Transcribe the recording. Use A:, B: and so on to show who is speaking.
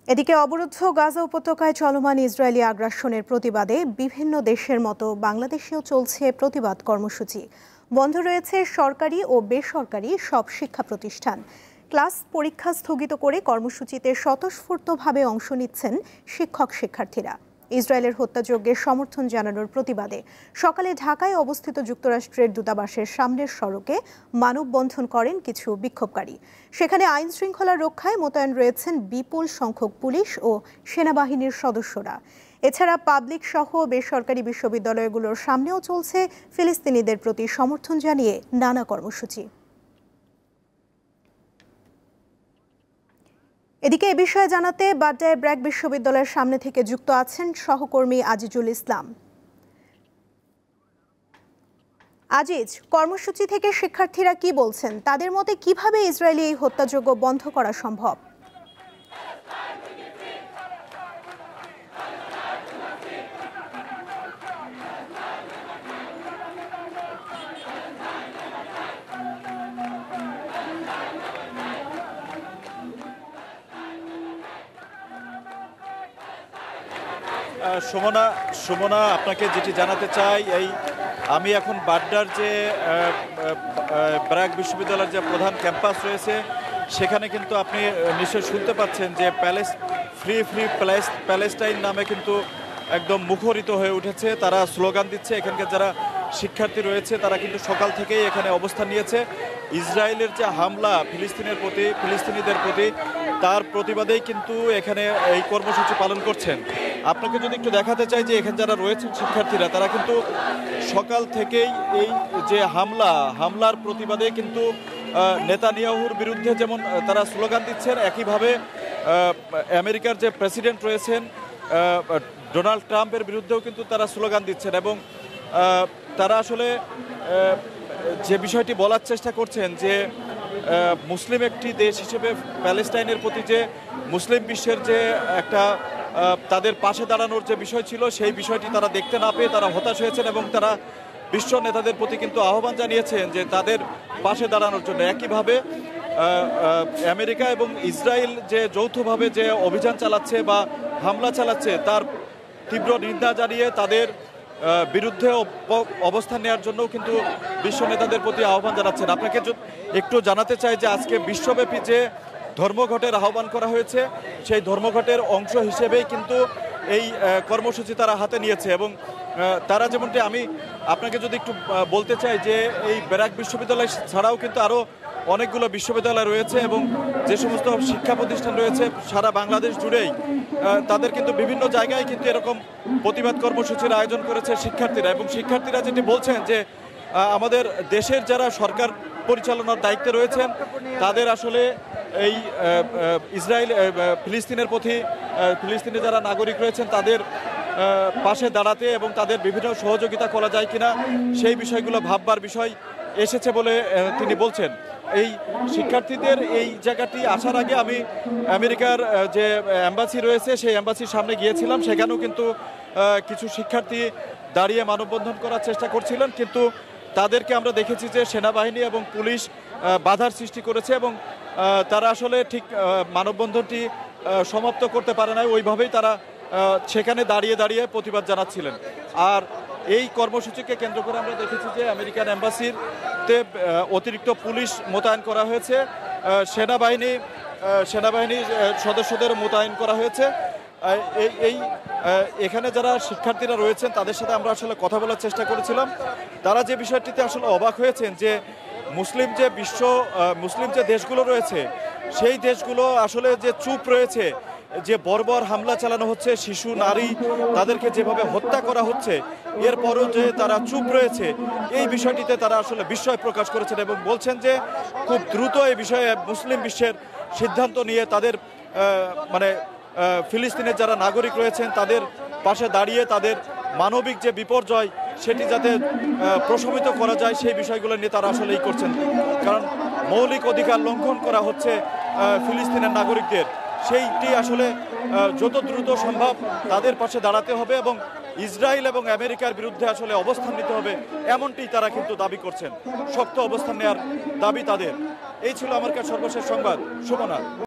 A: এদিকে অবরুদ্ধ গাজা উপত্যকায় চলমান ইসরায়েলি আগ্রাসনের প্রতিবাদে বিভিন্ন দেশের মতো বাংলাদেশেও চলছে প্রতিবাদ কর্মসূচি। বন্ধ রয়েছে সরকারি ও বেসরকারি সব শিক্ষা প্রতিষ্ঠান। ক্লাস পরীক্ষা স্থগিত করে কর্মসূচিতে স্বতঃস্ফূর্তভাবে অংশ নিচ্ছেন শিক্ষক শিক্ষার্থীরা। ইসরায়েলের হত্যাযজ্ঞের সমর্থন জানানোর প্রতিবাদে সকালে ঢাকায় অবস্থিত যুক্তরাষ্ট্রের দূতাবাসের সামনের সড়কে মানববন্ধন করেন কিছু বিক্ষোভকারী। সেখানে আইন শৃঙ্খলা রক্ষায় মোতায়েন রয়েছেন বিপুল সংখ্যক পুলিশ ও সেনাবাহিনীর সদস্যরা। এছাড়া পাবলিক সহ বেসরকারি বিশ্ববিদ্যালয়গুলোর সামনেও চলছে ফিলিস্তিনিদের প্রতি সমর্থন জানিয়ে নানা কর্মসূচি। এদিকে এ বিষয়ে জানাতে বাড্ডায় ব্র্যাক বিশ্ববিদ্যালয়ের সামনে থেকে যুক্ত আছেন সহকর্মী আজিজুল ইসলাম। আজিজ, কর্মসূচি থেকে শিক্ষার্থীরা কি বলছেন? তাদের মতে কিভাবে ইসরায়েলি এই হত্যাযজ্ঞ বন্ধ করা সম্ভব?
B: সুমনা, আপনাকে যেটি জানাতে চাই, আমি এখন বাড্ডার যে ব্র্যাক বিশ্ববিদ্যালয়ের যে প্রধান ক্যাম্পাস রয়েছে সেখানে কিন্তু আপনি নিশ্চয়ই শুনতে পাচ্ছেন যে ফ্রি প্যালেস্টাইন নামে কিন্তু একদম মুখরিত হয়ে উঠেছে। তারা স্লোগান দিচ্ছে। এখানকার যারা শিক্ষার্থী রয়েছে তারা কিন্তু সকাল থেকেই এখানে অবস্থান নিয়েছে। ইসরায়েলের যে হামলা ফিলিস্তিনিদের প্রতি তার প্রতিবাদেই কিন্তু এখানে এই কর্মসূচি পালন করছেন। আপনাকে যদি একটু দেখাতে চাই যে এখানে যারা রয়েছেন শিক্ষার্থীরা তারা কিন্তু সকাল থেকেই এই যে হামলার প্রতিবাদে কিন্তু নেতানিয়াহুর বিরুদ্ধে যেমন তারা স্লোগান দিচ্ছেন, একইভাবে আমেরিকার যে প্রেসিডেন্ট রয়েছেন ডোনাল্ড ট্রাম্পের বিরুদ্ধেও কিন্তু তারা স্লোগান দিচ্ছেন এবং তারা আসলে যে বিষয়টি বলার চেষ্টা করছেন যে মুসলিম একটি দেশ হিসেবে প্যালেস্টাইনের প্রতি যে মুসলিম বিশ্বের যে একটা তাদের পাশে দাঁড়ানোর যে বিষয় ছিল সেই বিষয়টি তারা দেখতে না পেয়ে তারা হতাশ হয়েছেন এবং তারা বিশ্ব নেতাদের প্রতি কিন্তু আহ্বান জানিয়েছেন যে তাদের পাশে দাঁড়ানোর জন্য। একইভাবে আমেরিকা এবং ইসরায়েল যে যৌথভাবে যে অভিযান চালাচ্ছে বা হামলা চালাচ্ছে তার তীব্র নিন্দা জানিয়ে তাদের বিরুদ্ধে অবস্থান নেওয়ার জন্য কিন্তু বিশ্ব নেতাদের প্রতি আহ্বান জানাচ্ছেন। আপনাকে একটু জানাতে চাই যে আজকে বিশ্বব্যাপী যে ধর্মঘটের আহ্বান করা হয়েছে সেই ধর্মঘটের অংশ হিসেবেই কিন্তু এই কর্মসূচি তারা হাতে নিয়েছে এবং তারা যেমনটি আমি আপনাকে যদি একটু বলতে চাই যে এই ব্র্যাক বিশ্ববিদ্যালয় ছাড়াও কিন্তু আরও অনেকগুলো বিশ্ববিদ্যালয় রয়েছে এবং যে সমস্ত শিক্ষা প্রতিষ্ঠান রয়েছে সারা বাংলাদেশ জুড়েই তাদের কিন্তু বিভিন্ন জায়গায় কিন্তু এরকম প্রতিবাদ কর্মসূচির আয়োজন করেছে শিক্ষার্থীরা। এবং শিক্ষার্থীরা যেটি বলছেন যে আমাদের দেশের যারা সরকার পরিচালনার দায়িত্বে রয়েছেন তাদের আসলে এই ফিলিস্তিনের যারা নাগরিক রয়েছেন তাদের পাশে দাঁড়াতে এবং তাদের বিভিন্ন সহযোগিতা করা যায় কিনা সেই বিষয়গুলো ভাববার বিষয় এসেছে বলে তিনি বলছেন। এই শিক্ষার্থীদের এই জায়গাটি আসার আগে আমি আমেরিকার যে এম্বাসি রয়েছে সেই এম্বাসির সামনে গিয়েছিলাম। সেখানেও কিন্তু কিছু শিক্ষার্থী দাঁড়িয়ে মানববন্ধন করার চেষ্টা করছিলেন, কিন্তু তাদেরকে আমরা দেখেছি যে সেনাবাহিনী এবং পুলিশ বাধার সৃষ্টি করেছে এবং তারা আসলে ঠিক মানববন্ধনটি সমাপ্ত করতে পারে নাই। ওইভাবেই তারা সেখানে দাঁড়িয়ে প্রতিবাদ জানাচ্ছিলেন। আর এই কর্মসূচিকে কেন্দ্র করে আমরা দেখেছি যে আমেরিকান এম্বাসিতে অতিরিক্ত পুলিশ মোতায়েন করা হয়েছে, সেনাবাহিনী সদস্যদের মোতায়েন করা হয়েছে। এখানে যারা শিক্ষার্থীরা রয়েছেন তাদের সাথে আমরা আসলে কথা বলার চেষ্টা করেছিলাম। তারা যে বিষয়টিতে আসলে অবাক হয়েছেন যে মুসলিম যে দেশগুলো রয়েছে সেই দেশগুলো আসলে যে চুপ রয়েছে, যে বর্বর হামলা চালানো হচ্ছে, শিশু নারী তাদেরকে যেভাবে হত্যা করা হচ্ছে এরপরও যে তারা চুপ রয়েছে এই বিষয়টিতে তারা আসলে বিস্ময় প্রকাশ করেছেন এবং বলছেন যে খুব দ্রুত এই বিষয়ে মুসলিম বিশ্বের সিদ্ধান্ত নিয়ে তাদের ফিলিস্তিনের যারা নাগরিক রয়েছেন তাদের পাশে দাঁড়িয়ে তাদের মানবিক যে বিপর্যয় সেটি যাতে প্রশমিত করা যায় সেই বিষয়গুলো নিয়ে তারা আসলেই করছেন। কারণ মৌলিক অধিকার লঙ্ঘন করা হচ্ছে ফিলিস্তিনের নাগরিকদের, সেইটি আসলে যত দ্রুত সম্ভব তাদের পাশে দাঁড়াতে হবে এবং ইসরায়েল এবং আমেরিকার বিরুদ্ধে আসলে অবস্থান নিতে হবে, এমনটি তারা কিন্তু দাবি করছেন। শক্ত অবস্থান নেওয়ার দাবি তাদের। এই ছিল আমার কাছে সর্বশেষ সংবাদ। সুমনা।